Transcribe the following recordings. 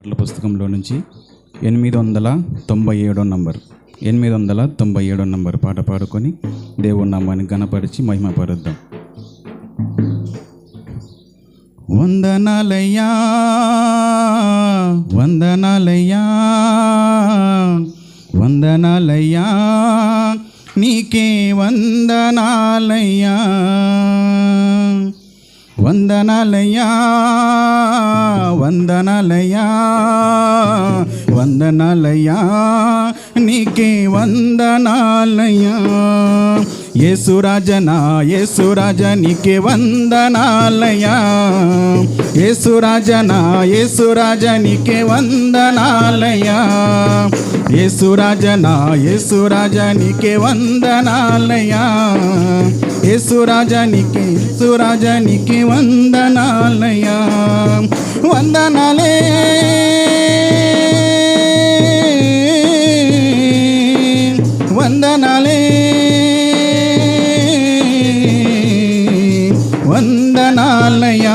పుస్తకంలో నుంచి 897 number 897 number పాట పాడుకొని దేవుని నామాన్ని ఘనపరిచి మహిమపరుద్దాం. వందనాలయ్యా వందనాలయ్యా వందనాలయ్యా నీకే వందనాలయ్యా వందనాలయ్యా వందనాలయ్యా వందనాలయ్యా నీకే వందనాలయ్యా యేసురాజనా యేసురాజ నీకే వందనాలయ్యా యేసురాజనా యేసురాజ నీకే వందనాలయ్యా యేసురాజనా యేసురాజ నీకే వందనాలయ్యా యేసురాజ నీకే వందనాలయ్యా వందనాలే వందనాలే వందనాలయ్యా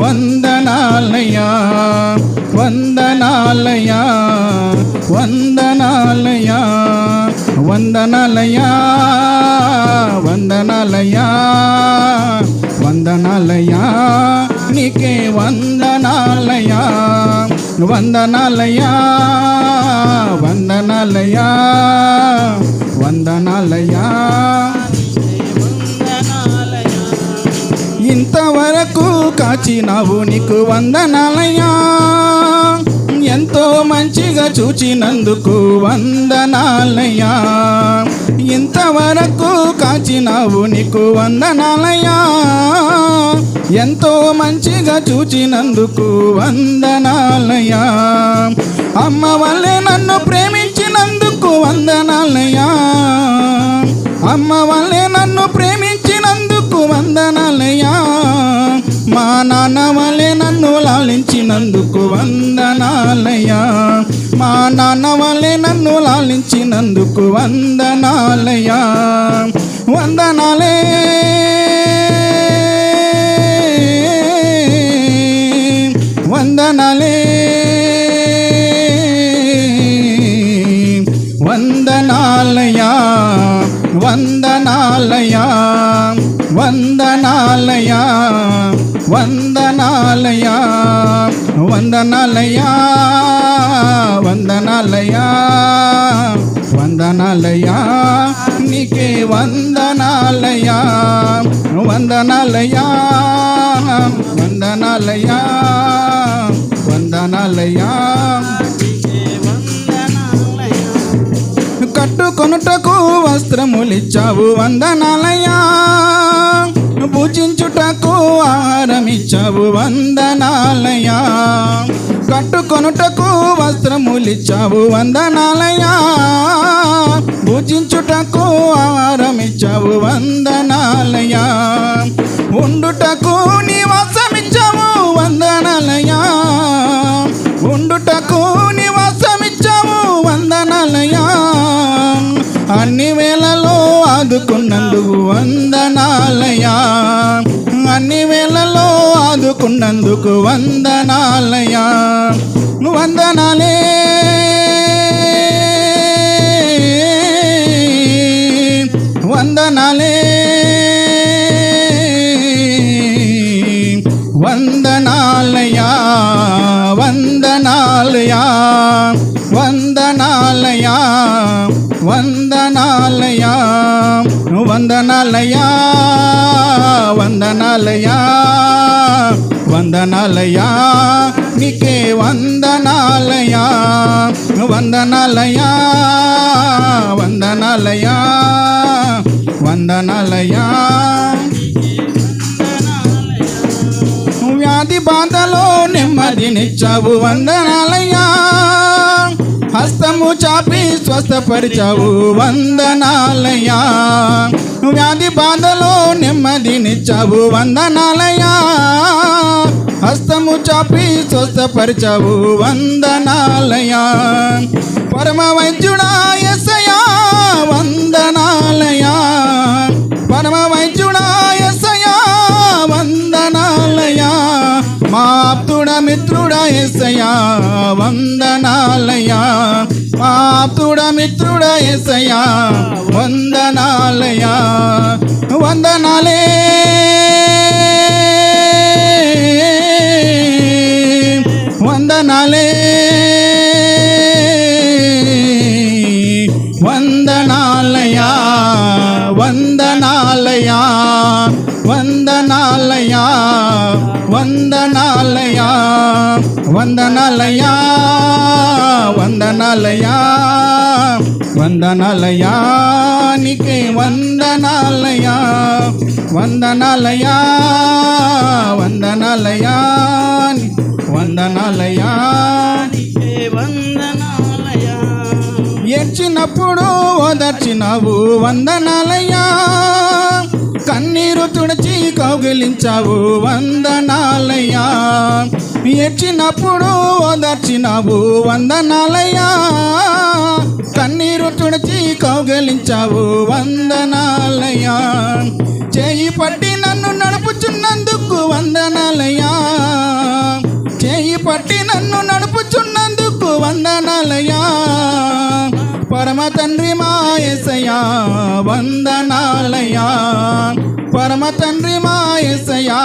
వందనాలయ్యా వందనాలయ్యా వందనాలయ్యా వందనాలయ్యా వందనాలయ్యా వందనాలయ్యా నీకే వందనాలయ్యా వందనాలయ్యా వందనాలయ్యా వందనాలయ్యా ఇంతవరకు కాచినావు నీకు వందనాలయ్యా ఎంతో మంచిగా చూచినందుకు వందనాలయ్యా ఇంతవరకు కాచినావు నీకు వందనాలయ్యా ఎంతో మంచిగా చూచినందుకు వందనాలయ్యా అమ్మ వల్లే నన్ను ప్రేమించినందుకు వందనాలయ్యా అమ్మ వల్లే నన్ను ప్రేమించినందుకు వందనాలయ్యా మా నాన్న వల్లే నన్ను లాలించినందుకు వందనాలయ్యా మా నాన్న వల్లే నన్ను లాలించినందుకు వందనాలయ్యా వందనాలే వందనాలే వందనాలయ్యా వందనాలయ్యా వందనాలయ్యా వందనాలయ్యా వందనాలయ్యా వందనాలయ్యా వందనాలయ్యా నీకే వందనాలయ్యా వందనాలయ్యా వందనాలయ్యా వందనాలయ్యా కట్టుకొనుటకు వస్త్రములిచ్చావు వందనాలయ్యా పూజించుటకు ఆహారమిచ్చావు వందనాలయ్యా కట్టుకొనుటకు వస్త్రములిచ్చావు వందనాలయ్యా పూజించుటకు ఆహారమిచ్చావు వందనాలయ్యా ఉండుటకు నివాసమిచ్చావు వందనాలయ్యా ఉండుటకు నివాసమిచ్చావు వందనాలయ్యా అన్ని వేళలో ఆదుకున్నందుకు వందనాలయ్యా అన్ని వేళలో ఆదుకున్నందుకు వందనాలయ్యా వందనాలే వందనాలే వందనాలయ్యా వందనాలయ్యా వందనాలయ్యా వందనాలయ్యా వందనాలయ్యా వందనాలయ్యా వందనాలయ్యా నీకే వందనాలయ్యా వందనాలయ్యా వందనాలయ్యా వందనాలయ్యా వ్యాధి బాధలో నెమ్మదినిచ్చావు వందనాలయ్యా హస్తము చాపి స్వస్థపరిచావు వందనాలయ్యా వ్యాధి బాధలో నెమ్మదినిచ్చావు వందనాలయ్యా హస్తము చాపి స్వస్థపరిచావు వందనాలయ్యా పరమ వైద్యుడా యేసయ్యా వందనాలయ్యా పరమ వైద్యుడా యేసయ్యా వందనాలయ్యా మా ఆప్తుడ మిత్రుడా యేసయ్యా వందనాలయ్యా, మా ఆప్తుడా మిత్రుడా యేసయ్యా వందనాలయ్యా. వందనాలే వందనాలే వందనాలయా వందనాలయా వందనాలయా వందనాలయా వందనాలయా వందనాలయా వందనాలయా నీకే వందనాలయా వందనాలయా వందనాలయా వందనాలయా నీకే వందనాలయా. ఏడ్చినప్పుడు ఓదార్చినావు వందనాలయా, కన్నీరు తుడిచి కౌగిలించావు వందనాలయ్యా. ఏడ్చినప్పుడు ఓదార్చినావు వందనాలయ్యా, కన్నీరు తుడిచి కౌగిలించావు వందనాలయ్యా. చేయి పట్టి నన్ను నడుపుచున్నందుకు వందనాలయ్యా, చేయి పట్టి నన్ను నడుపుచున్నందుకు వందనాలయ్యా. పరమ తండ్రి మా యేసయ్యా వందనాలయ్యా, పరమ తండ్రి మా యేసయ్యా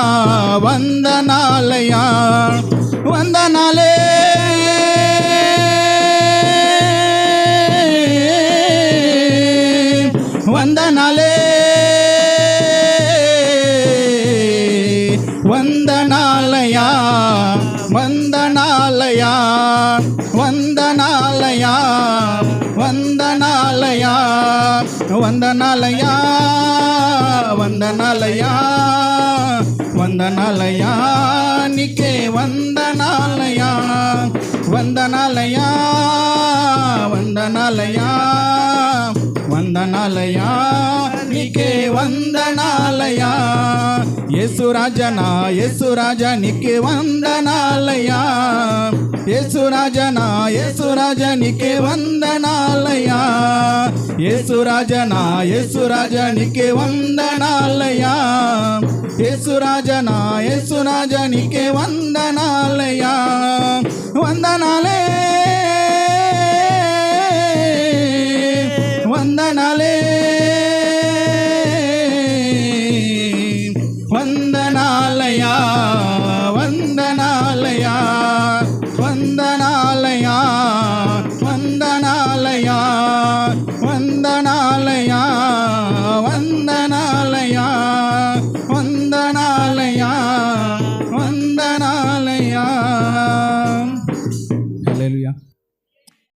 వందనాలయ్యా. వందనాలే వందనాలే వందనాలయా వందనాలయా వందనాలయా వందనాలయా వందనాలయా వందనాలయా వందనాలయా నీకే వందనాలయా వందనాలయా వందనాలయా వందనాలయా నీకే వందనాలయా. యేసు రాజనా యేసు రాజా నీకే వందనాలయా, యేసు రాజనా యేసు రాజా నీకే వందనాలయా, యేసు రాజనా యేసు రాజా నీకే వందనాలయా, యేసు రాజనా యేసు రాజా నీకే వందనాలయా. వందనాలే వందనాలే వందనాలయా వందనాలయా వందనాలయా వందనాలయా వందనాలయా వందనాలయా వందనాలయా వందనాలయా. హల్లెలూయా.